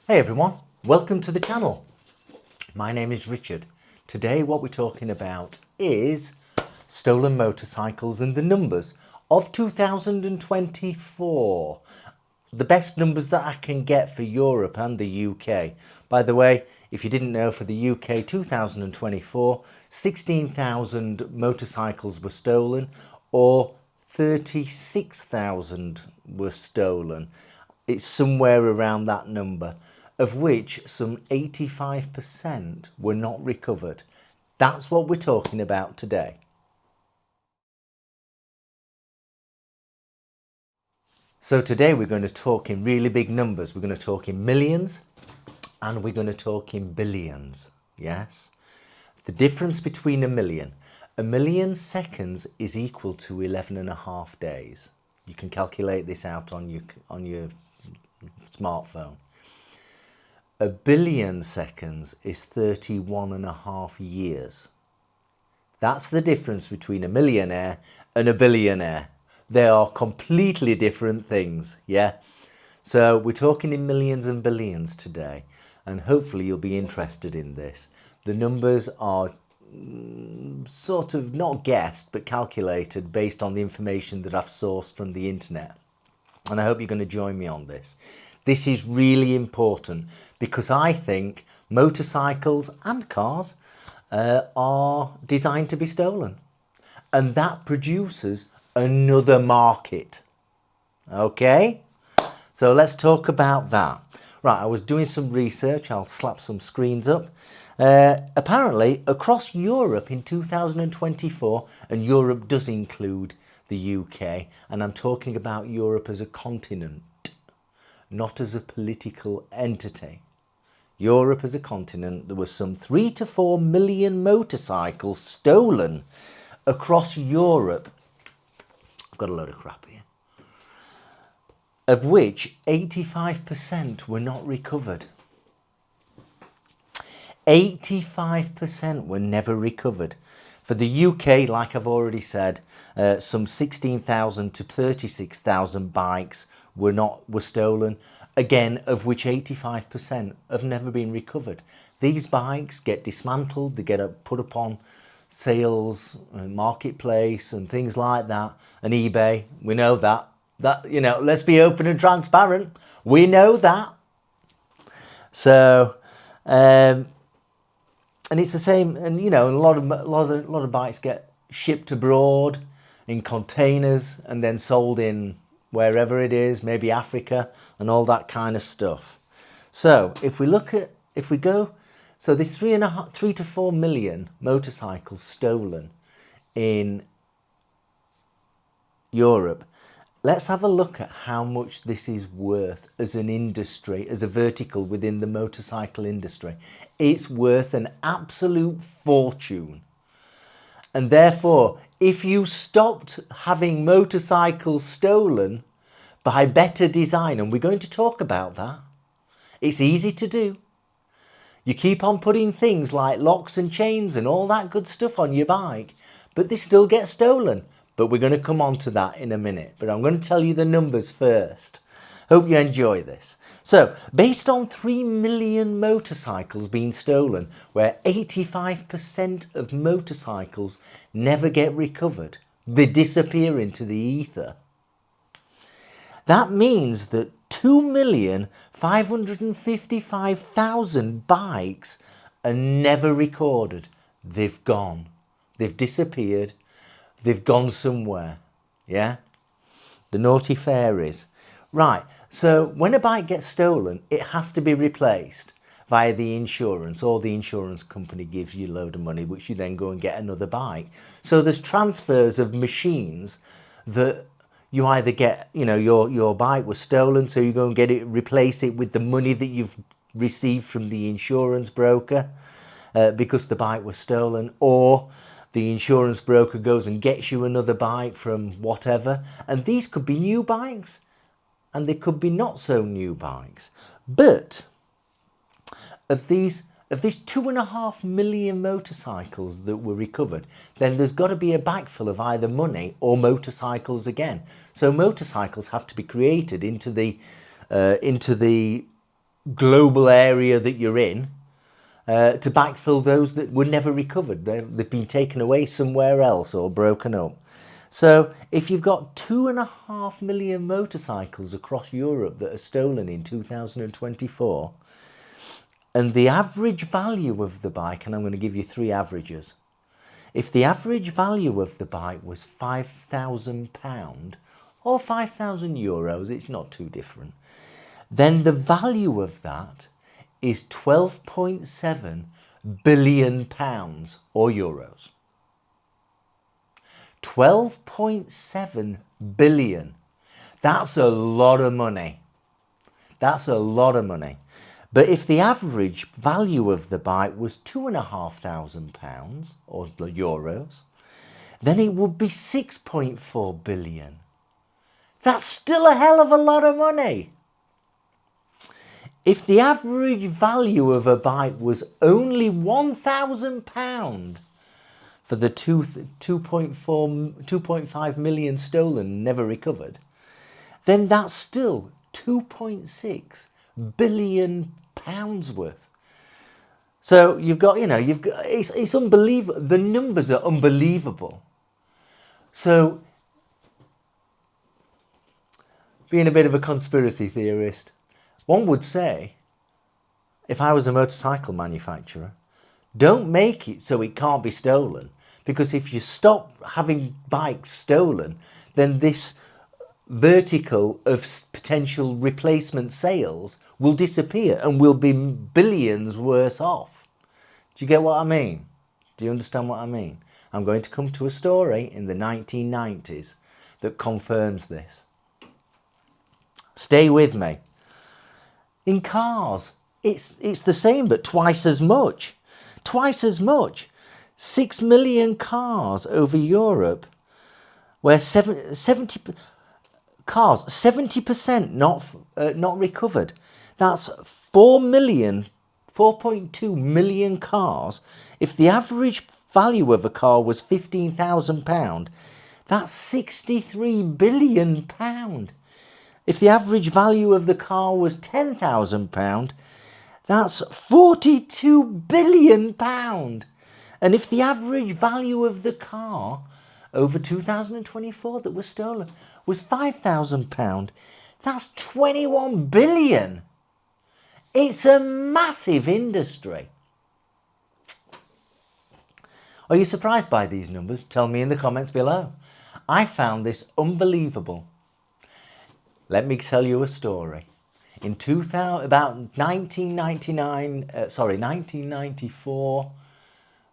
Hey everyone, welcome to the channel. My name is Richard. Today what we're talking about is stolen motorcycles and the numbers of 2024. The best numbers that I can get for Europe and the UK. By the way, if you didn't know, for the UK 2024, 16,000 motorcycles were stolen, or 36,000 were stolen. It's somewhere around that number, of which some 85% were not recovered. That's what we're talking about today. So today we're going to talk in really big numbers. We're going to talk in millions and we're going to talk in billions. Yes? The difference between a million seconds is equal to 11.5 days. You can calculate this out on your smartphone. A billion seconds is 31.5 years. That's the difference between a millionaire and a billionaire. They are completely different things, yeah? So we're talking in millions and billions today, and hopefully you'll be interested in this. The numbers are sort of not guessed, but calculated based on the information that I've sourced from the internet. And I hope you're going to join me on this. This is really important because I think motorcycles and cars are designed to be stolen. And that produces another market. Okay? So let's talk about that. Right, I was doing some research. I'll slap some screens up. Apparently, across Europe in 2024, and Europe does include the UK, and I'm talking about Europe as a continent, not as a political entity. Europe as a continent, there was some 3 to 4 million motorcycles stolen across Europe. I've got a load of crap here. Of which 85% were not recovered. 85% were never recovered. For the UK, like I've already said, some 16,000 to 36,000 bikes were stolen, again, of which 85% have never been recovered. These bikes get dismantled, they get put up on sales, marketplace and things like that, and eBay. We know that, let's be open and transparent. We know that. So, and it's the same, and a lot of bikes get shipped abroad in containers and then sold in wherever it is, maybe Africa and all that kind of stuff. So if we go, so there's 3 to 4 million motorcycles stolen in Europe. Let's have a look at how much this is worth as an industry, as a vertical within the motorcycle industry. It's worth an absolute fortune. And therefore, if you stopped having motorcycles stolen by better design, and we're going to talk about that, it's easy to do. You keep on putting things like locks and chains and all that good stuff on your bike, but they still get stolen. But we're going to come on to that in a minute. But I'm going to tell you the numbers first. Hope you enjoy this. So, based on 3 million motorcycles being stolen, where 85% of motorcycles never get recovered, they disappear into the ether. That means that 2,555,000 bikes are never recorded. They've gone. They've disappeared. They've gone somewhere, yeah? The naughty fairies. Right, so when a bike gets stolen, it has to be replaced via the insurance, or the insurance company gives you a load of money, which you then go and get another bike. So there's transfers of machines that you either get, your bike was stolen, so you go and get it, replace it with the money that you've received from the insurance broker because the bike was stolen, or the insurance broker goes and gets you another bike from whatever. And these could be new bikes and they could be not so new bikes. But of these 2.5 million motorcycles that were recovered, then there's got to be a bag full of either money or motorcycles again. So motorcycles have to be created into the global area that you're in to backfill those that were never recovered. They've been taken away somewhere else or broken up. So if you've got 2.5 million motorcycles across Europe that are stolen in 2024, and the average value of the bike, and I'm going to give you 3 averages. If the average value of the bike was £5,000 or €5,000, it's not too different, then the value of that is £12.7 billion or euros. 12.7 billion. That's a lot of money. That's a lot of money. But if the average value of the bike was £2,500 or euros, then it would be 6.4 billion. That's still a hell of a lot of money. If the average value of a bike was only £1,000 for the 2.5 million stolen, never recovered, then that's still 2.6 billion pounds worth. So you've got, it's unbelievable. The numbers are unbelievable. So, being a bit of a conspiracy theorist, one would say, if I was a motorcycle manufacturer, don't make it so it can't be stolen. Because if you stop having bikes stolen, then this vertical of potential replacement sales will disappear and we'll be billions worse off. Do you get what I mean? Do you understand what I mean? I'm going to come to a story in the 1990s that confirms this. Stay with me. In cars, it's the same, but twice as much. Twice as much. 6 million cars over Europe, where 70% not recovered. That's 4.2 million cars. If the average value of a car was £15,000, that's £63 billion. If the average value of the car was £10,000, that's £42 billion. And if the average value of the car over 2024 that was stolen was £5,000, that's 21 billion. It's a massive industry. Are you surprised by these numbers? Tell me in the comments below. I found this unbelievable. Let me tell you a story. In 1994,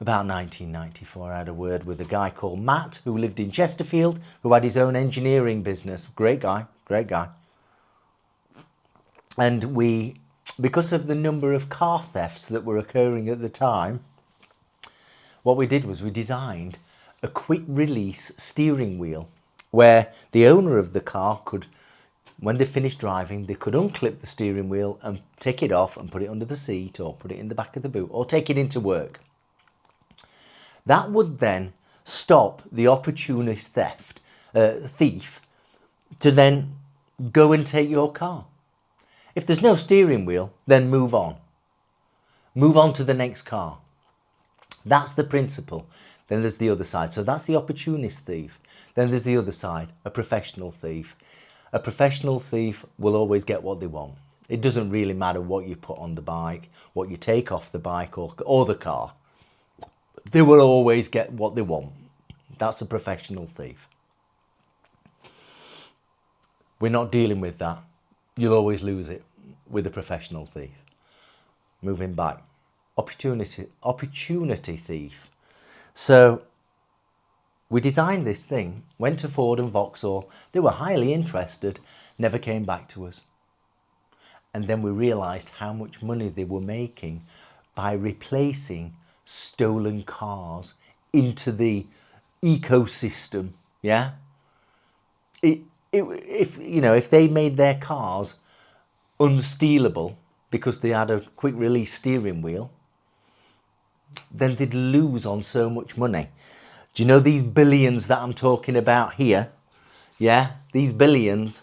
about 1994, I had a word with a guy called Matt who lived in Chesterfield, who had his own engineering business. Great guy, great guy. And because of the number of car thefts that were occurring at the time, what we did was we designed a quick release steering wheel where the owner of the car could, when they finished driving, they could unclip the steering wheel and take it off and put it under the seat or put it in the back of the boot or take it into work. That would then stop the opportunist thief to then go and take your car. If there's no steering wheel, then move on. Move on to the next car. That's the principle. Then there's the other side. So that's the opportunist thief. Then there's the other side, a professional thief. A professional thief will always get what they want. It doesn't really matter what you put on the bike, what you take off the bike or the car. They will always get what they want. That's a professional thief. We're not dealing with that. You'll always lose it with a professional thief. Moving back. Opportunity thief. So we designed this thing, went to Ford and Vauxhall. They were highly interested, never came back to us. And then we realised how much money they were making by replacing stolen cars into the ecosystem. Yeah. If they made their cars unstealable because they had a quick release steering wheel, then they'd lose on so much money. Do you know these billions that I'm talking about here? Yeah, these billions,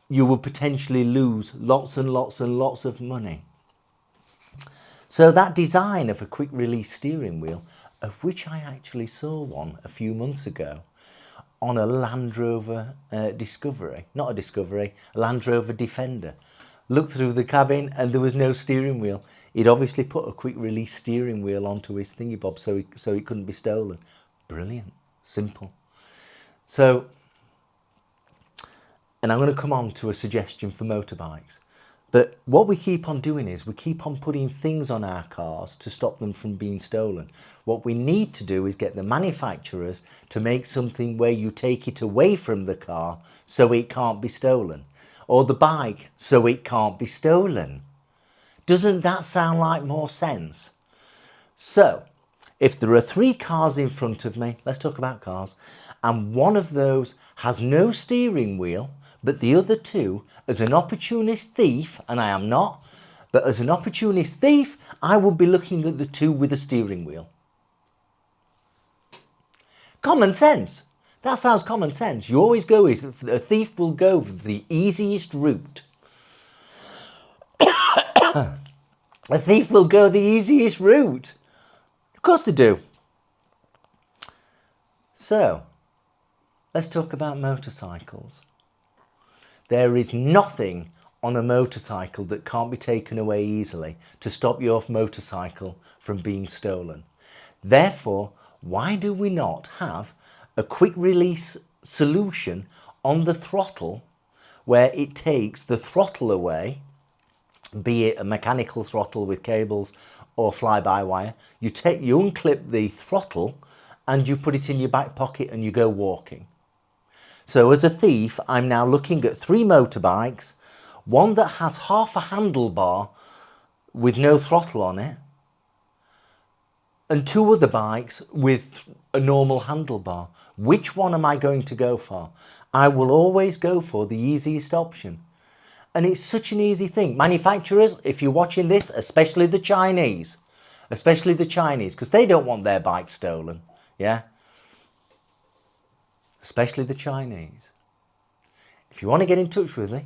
you will potentially lose lots and lots and lots of money. So that design of a quick release steering wheel, of which I actually saw one a few months ago on a Land Rover Discovery, not a Discovery, a Land Rover Defender. Looked through the cabin and there was no steering wheel. He'd obviously put a quick release steering wheel onto his thingy bob so it couldn't be stolen. Brilliant, simple. So, and I'm going to come on to a suggestion for motorbikes. But what we keep on doing is we keep on putting things on our cars to stop them from being stolen. What we need to do is get the manufacturers to make something where you take it away from the car so it can't be stolen. Or the bike so it can't be stolen. Doesn't that sound like more sense? So, if there are 3 cars in front of me, let's talk about cars, and one of those has no steering wheel, but the other 2, as an opportunist thief, and I am not, but as an opportunist thief, I would be looking at the 2 with a steering wheel. Common sense. That sounds common sense. You always go, a thief will go the easiest route. A thief will go the easiest route. Of course they do. So, let's talk about motorcycles. There is nothing on a motorcycle that can't be taken away easily to stop your motorcycle from being stolen. Therefore, why do we not have a quick release solution on the throttle where it takes the throttle away, be it a mechanical throttle with cables or fly-by-wire, you unclip the throttle and you put it in your back pocket and you go walking. So as a thief, I'm now looking at 3 motorbikes, one that has half a handlebar with no throttle on it, and 2 other bikes with a normal handlebar. Which one am I going to go for? I will always go for the easiest option. And it's such an easy thing. Manufacturers, if you're watching this, especially the Chinese, because they don't want their bikes stolen, yeah? Especially the Chinese. If you want to get in touch with me,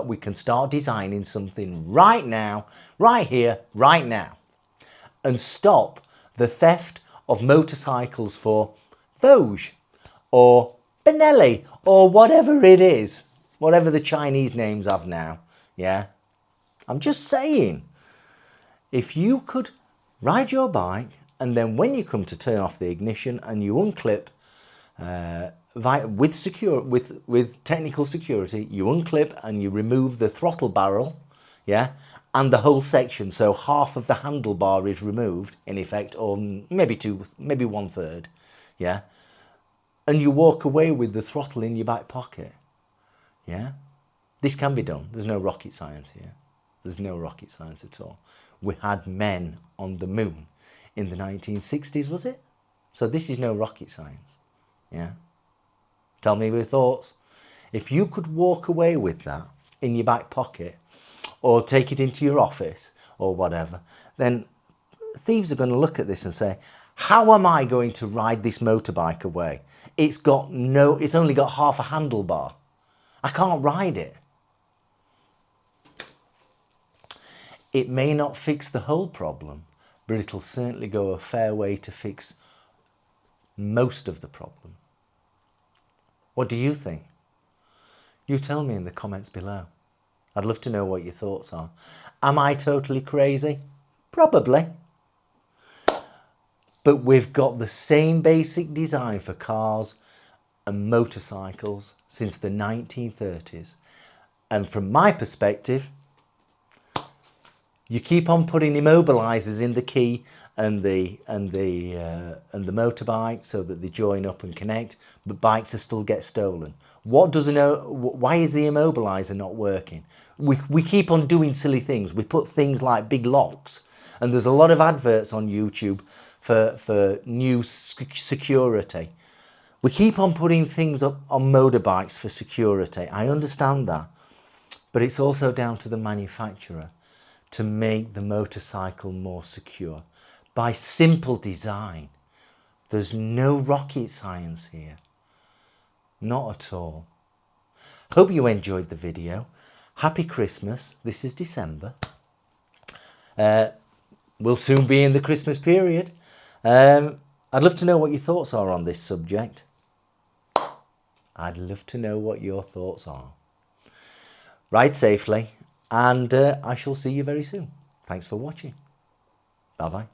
we can start designing something right now, right here, right now, and stop the theft of motorcycles for Vosges or Benelli or whatever it is, whatever the Chinese names have now, yeah? I'm just saying, if you could ride your bike and then when you come to turn off the ignition and you unclip with technical security, you unclip and you remove the throttle barrel, yeah, and the whole section, so half of the handlebar is removed in effect, or maybe 1/3, yeah, and you walk away with the throttle in your back pocket, yeah. This can be done. There's no rocket science here. There's no rocket science at all. We had men on the moon in the 1960s, was it? So this is no rocket science. Yeah. Tell me your thoughts. If you could walk away with that in your back pocket or take it into your office or whatever, then thieves are going to look at this and say, how am I going to ride this motorbike away? It's only got half a handlebar. I can't ride it. It may not fix the whole problem, but it'll certainly go a fair way to fix most of the problem. What do you think? You tell me in the comments below. I'd love to know what your thoughts are. Am I totally crazy? Probably. But we've got the same basic design for cars and motorcycles since the 1930s. And from my perspective, you keep on putting immobilizers in the key and the motorbike so that they join up and connect, but bikes still get stolen. Why is the immobilizer not working? We keep on doing silly things. We put things like big locks, and there's a lot of adverts on YouTube for new security. We keep on putting things up on motorbikes for security. I understand that, but it's also down to the manufacturer to make the motorcycle more secure by simple design. There's no rocket science here. Not at all. Hope you enjoyed the video. Happy Christmas. This is December. We'll soon be in the Christmas period. I'd love to know what your thoughts are on this subject. I'd love to know what your thoughts are. Ride safely, and I shall see you very soon. Thanks for watching. Bye-bye.